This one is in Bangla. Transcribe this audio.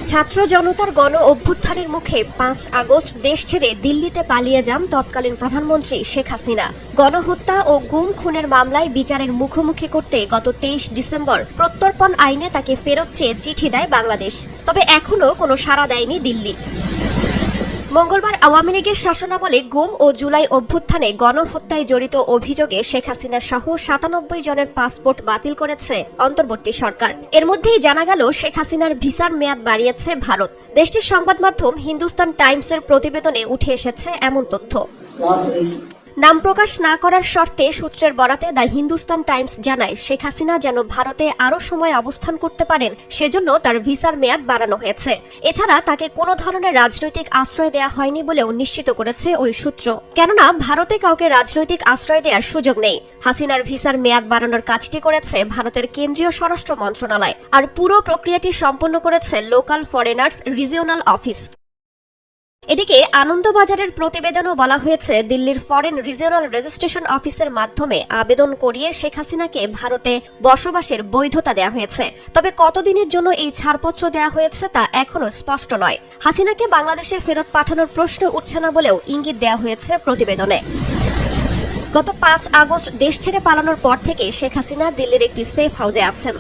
ছাত্র জনতার গণ অভ্যুত্থানের মুখে ৫ আগস্ট দেশ ছেড়ে দিল্লিতে পালিয়ে যান তৎকালীন প্রধানমন্ত্রী শেখ হাসিনা। গণহত্যা ও গুম খুনের মামলায় বিচারের মুখোমুখি করতে গত ২৩ ডিসেম্বর প্রত্যর্পণ আইনে তাকে ফেরত চেয়ে চিঠি দেয় বাংলাদেশ। তবে এখনও কোনো সাড়া দেয়নি দিল্লি। মঙ্গলবার আওয়ামী লীগের শাসনামলে গুম ও জুলাই অভ্যুত্থানে গণহত্যায় জড়িত অভিযোগে শেখ হাসিনা সহ ৯৭ জনের পাসপোর্ট বাতিল করেছে অন্তর্বর্তী সরকার। এর মধ্যেই জানা গেল শেখ হাসিনার ভিসার মেয়াদ বাড়িয়েছে ভারত। দেশটির সংবাদ মাধ্যম হিন্দুস্তান টাইমসের প্রতিবেদনে উঠে এসেছে এমন তথ্য। নাম প্রকাশ না করার শর্তে সূত্রের বরাতে দ্য হিন্দুস্তান টাইমস জানায়, শেখ হাসিনা যেন ভারতে আরও সময় অবস্থান করতে পারেন সেজন্য তার ভিসার মেয়াদ বাড়ানো হয়েছে। এছাড়া তাকে কোনো ধরনের রাজনৈতিক আশ্রয় দেয়া হয়নি বলেও নিশ্চিত করেছে ওই সূত্র। কেননা ভারতে কাউকে রাজনৈতিক আশ্রয় দেওয়ার সুযোগ নেই। হাসিনার ভিসার মেয়াদ বাড়ানোর কাজটি করেছে ভারতের কেন্দ্রীয় স্বরাষ্ট্র মন্ত্রণালয়, আর পুরো প্রক্রিয়াটি সম্পন্ন করেছে লোকাল ফরেনার্স রিজিওনাল অফিস। এদিকে আনন্দবাজারের প্রতিবেদনও বলা হয়েছে, দিল্লির ফরেন রিজিওনাল রেজিস্ট্রেশন অফিসের মাধ্যমে আবেদন করিয়ে শেখ হাসিনাকে ভারতে বসবাসের বৈধতা দেওয়া হয়েছে। তবে কতদিনের জন্য এই ছাড়পত্র দেওয়া হয়েছে তা এখনো স্পষ্ট নয়। হাসিনাকে বাংলাদেশে ফেরত পাঠানোর প্রশ্ন উঠছে না বলেও ইঙ্গিত দেওয়া হয়েছে প্রতিবেদনে। গত ৫ আগস্ট দেশ ছেড়ে পালানোর পর থেকে শেখ হাসিনা দিল্লির একটি সেফ হাউসে আছেন।